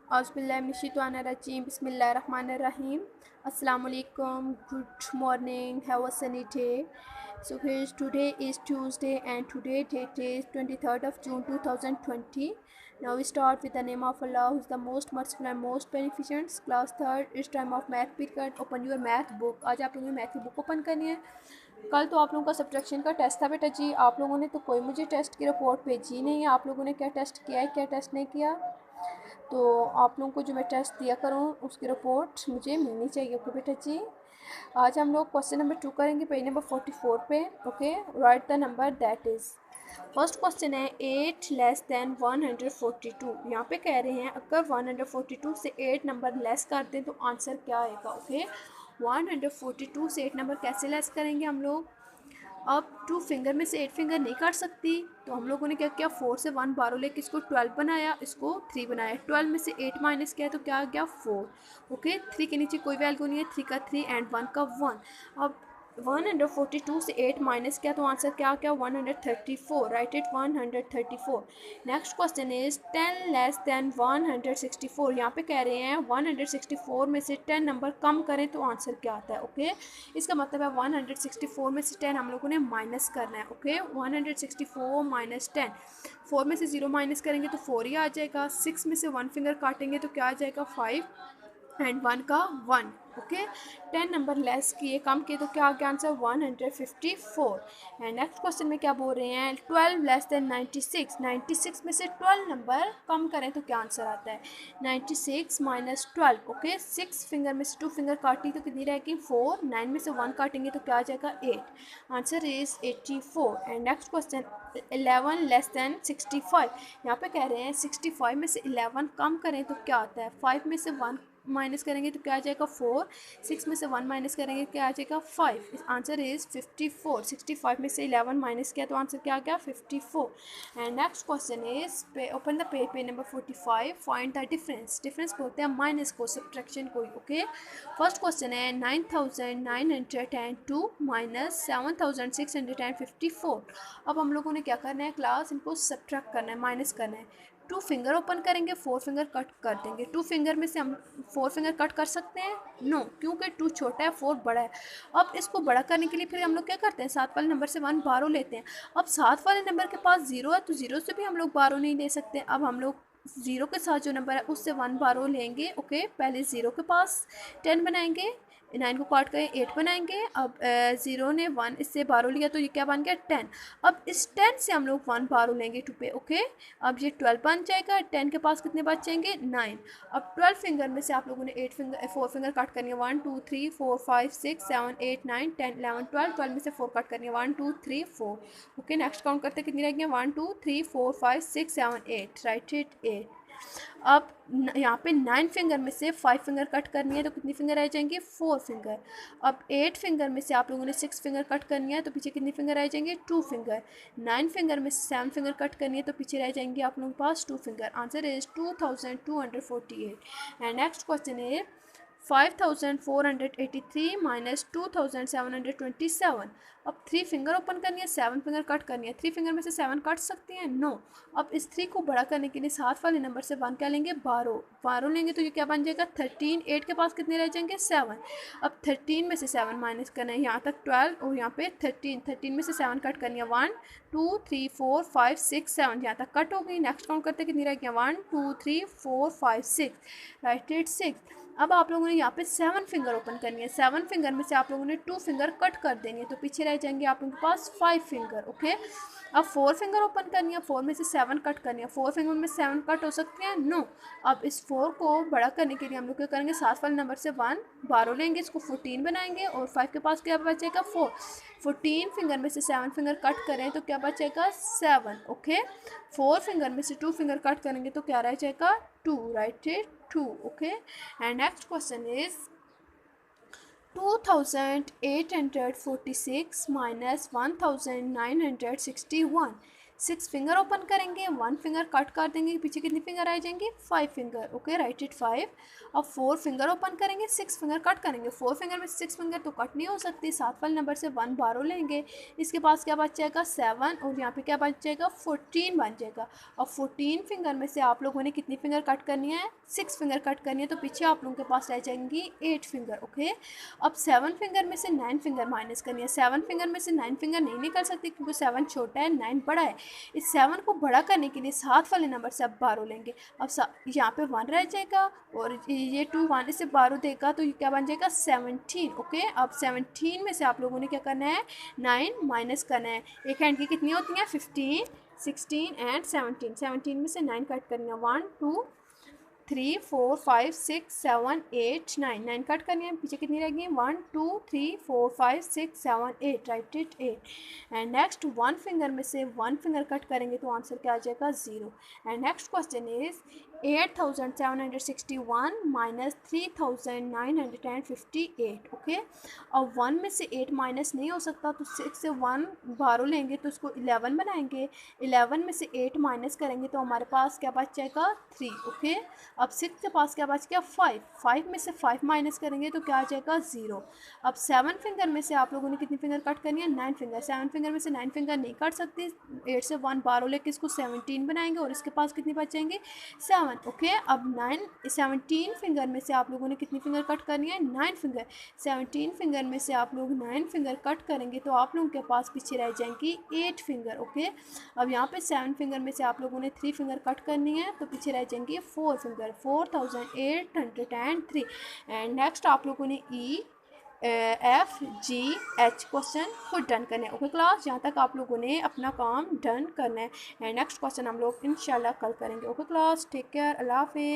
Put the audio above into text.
औज़ुबिल्लाहिमिनश्शैतानिर्रजीम बिस्मिल्लाहिर्रहमानिर्रहीम। अस्सलामुअलैकुम, good morning, have a sunny day. So here's today is Tuesday and today date is 23rd of June 2020. Now we start with the name of Allah who is the most merciful and most beneficent. Class third, it's time of math period. Open your math book. आज आप लोगों ने math की book open करनी है. कल तो आप लोगों का सब्ट्रैक्शन का टेस्ट था बेटा जी. आप लोगों ने तो कोई मुझे टेस्ट की रिपोर्ट भेजी नहीं है. आप लोगों ने क्या टेस्ट किया है, क्या टेस्ट नहीं किया. तो आप लोगों को जो मैं टेस्ट दिया करूँ उसकी रिपोर्ट मुझे मिलनी चाहिए. ओके बेटा जी. आज हम लोग क्वेश्चन नंबर 2 करेंगे, पेज नंबर 44 पे. Okay, right the number that is. First question है 8 लेस दैन 142. यहाँ पे कह रहे हैं अगर 142 से 8 नंबर लेस करते हैं तो आंसर क्या आएगा. ओके, 142 से 8 नंबर कैसे लेस करेंगे हम लोग. अब 2 फिंगर में से 8 फिंगर नहीं काट सकती, तो हम लोगों ने क्या किया, 4 से 1 बारो लेके इसको 12 बनाया, इसको 3 बनाया. 12 में से 8 माइनस किया तो क्या आ गया 4. ओके, 3 के नीचे कोई वैल्यू नहीं है, 3 का 3 एंड 1 का 1. अब 142 से 8 माइनस किया तो आंसर क्या आ गया 134. Right it 134. Next question is 10 less than 164. यहाँ पे कह रहे हैं 164 में से 10 नंबर कम करें तो आंसर क्या आता है. ओके, इसका मतलब है 164 में से 10 हम लोगों ने माइनस करना है. Okay, 164 minus 10. 4 में से 0 माइनस करेंगे तो 4 ही आ जाएगा. 6 में से 1 फिंगर काटेंगे तो क्या आ जाएगा 5 एंड 1 का 1. ओके, 10 नंबर लेस किए, कम किए तो क्या आ गया आंसर 154. एंड नेक्स्ट क्वेश्चन में क्या बोल रहे हैं 12 लेस देन 96. 96 में से 12 नंबर कम करें तो क्या आंसर आता है 96 माइनस 12. ओके, 6 फिंगर में से 2 फिंगर काटी तो कितनी रहेगी 4. 9 में से 1 काटेंगे तो क्या आ जाएगा 8. Answer is 84. And next question 11 less than 65. यहाँ पे कह रहे हैं 65 में से 11 कम करें तो क्या आता है. 5 में से 1 माइनस करेंगे तो क्या आ जाएगा 4. 6 में से 1 माइनस करेंगे क्या आ जाएगा 5. Answer is 54. 65 में से 11 माइनस किया तो आंसर क्या आ गया 54. And next question is open the page number 45. Find the difference. Difference बोलते हैं माइनस को, सब्ट्रैक्शन को. ओके, फर्स्ट क्वेश्चन है 9902 माइनस 7654. अब हम लोगों ने क्या करना है क्लास, इनको सब्ट्रैक्ट करना है, माइनस करना है. 2 फिंगर ओपन करेंगे, 4 फिंगर कट कर देंगे. 2 फिंगर में से हम 4 फिंगर कट कर सकते हैं नो, क्योंकि 2 छोटा है 4 बड़ा है. अब इसको बड़ा करने के लिए फिर हम लोग क्या करते हैं, 7 वाले नंबर से 1 बारो लेते हैं. अब 7 वाले नंबर के पास 0 है तो 0 से भी हम लोग बारो नहीं ले सकते. अब हम लोग 0 के साथ जो नंबर है उससे 1 बारो लेंगे. ओके, पहले 0 के पास 10 बनाएंगे, 9 को काट कर 8 बनाएंगे. अब 0 ने 1 इससे बारो लिया तो ये क्या बन गया 10. अब इस 10 से हम लोग 1 बारो लेंगे 2 पे. ओके, अब ये 12 बन जाएगा. 10 के पास कितने बचेंगे 9. अब 12 फिंगर में से आप लोगों ने 4 फिंगर कट करनी है. 1 2 3 4 5 6 7 8 9 10 11 12. 12 में से 4 कट करनी है 1 2 3 4. ओके, नेक्स्ट काउंट करते कितनी रहेंगी 1 2 3 4 5 6 7 8. Right it 8. अब यहाँ पे 9 फिंगर में से 5 फिंगर कट करनी है तो कितनी फिंगर रह जाएंगी 4 फिंगर. अब 8 फिंगर में से आप लोगों ने 6 फिंगर कट करनी है तो पीछे कितनी फिंगर रह जाएंगे 2 फिंगर. 9 फिंगर में से 7 फिंगर कट करनी है तो पीछे रह जाएंगे आप लोगों के पास 2 finger. Answer is 2248. And next question है 5483 माइनस 2727. अब 3 फिंगर ओपन करनी है, 7 फिंगर कट करनी है. 3 फिंगर में से 7 कट सकती हैं नो. अब इस 3 को बड़ा करने के लिए 7 वाले नंबर से 1 क्या लेंगे 12 लेंगे तो ये क्या बन जाएगा 13. 8 के पास कितने रह जाएंगे 7. अब 13 में से 7 माइनस करना है, यहाँ तक 12 और यहाँ पे 13 में से 7 कट करनी है 1 2 3 4 5 6 7. यहाँ तक कट हो गई. नेक्स्ट काउंट करते कितनी रह गया 1 2 3 4 5 6. Right it 6. अब आप लोगों ने यहाँ पे 7 फिंगर ओपन करनी है. 7 फिंगर में से आप लोगों ने 2 फिंगर कट कर देंगे तो पीछे रह जाएंगे आप लोगों के पास 5 फिंगर. ओके, अब 4 फिंगर ओपन करनी है, 4 में से 7 कट करनी है. 4 फिंगर में 7 कट हो सकते हैं नो. अब इस 4 को बड़ा करने के लिए हम लोग क्या करेंगे 7 वाले नंबर से 1 बारो लेंगे, इसको 14 बनाएंगे और 5 के पास क्या बचेगा 4. 14 फिंगर में से 7 फिंगर कट करें तो क्या बचेगा 7. ओके, 4 फिंगर में से 2 फिंगर कट करेंगे तो क्या रह जाएगा 2. Right it 2. Okay, and next question is 2846 minus 1961. 6 finger open करेंगे, 1 फिंगर कट कर देंगे, पीछे कितनी फिंगर आ जाएंगी 5 फिंगर। Okay, right it 5। अब 4 फिंगर ओपन करेंगे, 6 फिंगर कट करेंगे। 4 फिंगर में 6 फिंगर तो कट नहीं हो सकती, साथ वाले नंबर से 1 बारो लेंगे, इसके पास क्या बच जाएगा 7, और यहाँ पे क्या बच जाएगा 14 बन जाएगा। अब 14 फिंगर में से आप लोगों ने कितनी फिंगर कट करनी है 6 फिंगर कट करनी है, तो पीछे आप लोगों के पास रह जाएंगी 8 फिंगर। ओके, अब 7 फिंगर में से 9 फिंगर माइनस करनी है। 7 फिंगर में से 9 फिंगर नहीं निकल सकती क्योंकि 7 छोटा है 9 बड़ा है। इस 7 को बड़ा करने के लिए साथ वाले नंबर से अब 12 लेंगे। अब यहाँ पे 1 रह जाएगा और ये 2 1 से 12 देगा तो ये क्या बन जाएगा 17। ओके, अब 17 में से आप लोगों ने क्या करना है 9 माइनस करना है। एक हैंड की कितनी होती हैं 15, 16 एंड 17। 17 में से 9 कट करनी है, 1 2 3 4 5 6 7 8 9। 9 कट करनी है, पीछे कितनी रहेगी 1 2 3 4 5 6 7 8, right it 8। And next 1 finger में से 1 फिंगर कट करेंगे तो आंसर क्या आ जाएगा 0। And next question is 8761 minus 3958। Okay, अब 1 में से 8 माइनस नहीं हो सकता तो 6 से 1 बारह लेंगे तो उसको 11 बनाएंगे। 11 में से 8 माइनस करेंगे तो हमारे पास क्या बच जाएगा 3। ओके, अब 6 के पास क्या बच गया 5। 5 में से 5 माइनस करेंगे तो क्या आ जाएगा 0। अब 7 फिंगर में से आप लोगों ने कितनी फिंगर कट करनी है 9 फिंगर। 7 फिंगर में से 9 फिंगर नहीं कट सकती, 8 से 1 बारह लेके इसको 17 बनाएंगे और इसके पास कितनी बच जाएंगे 7। ओके, अब 17 फिंगर में से आप लोगों ने कितनी फिंगर कट करनी है 9 फिंगर। 17 फिंगर में से आप लोग 9 फिंगर कट करेंगे तो आप लोगों के पास पीछे रह जाएंगी 8 फिंगर। ओके, अब यहाँ पे 7 फिंगर में से आप लोगों ने 3 फिंगर कट करनी है तो पीछे रह जाएंगी 4 फिंगर, 4803। एंड नेक्स्ट आप लोगों ने E F G H question खुद डन करना है। ओके क्लास, यहाँ तक आप लोगों ने अपना काम डन करना है। एंड नेक्स्ट क्वेश्चन हम लोग इंशाल्लाह कल करेंगे। ओके क्लास, टेक केयर, अल्लाह हाफिज़।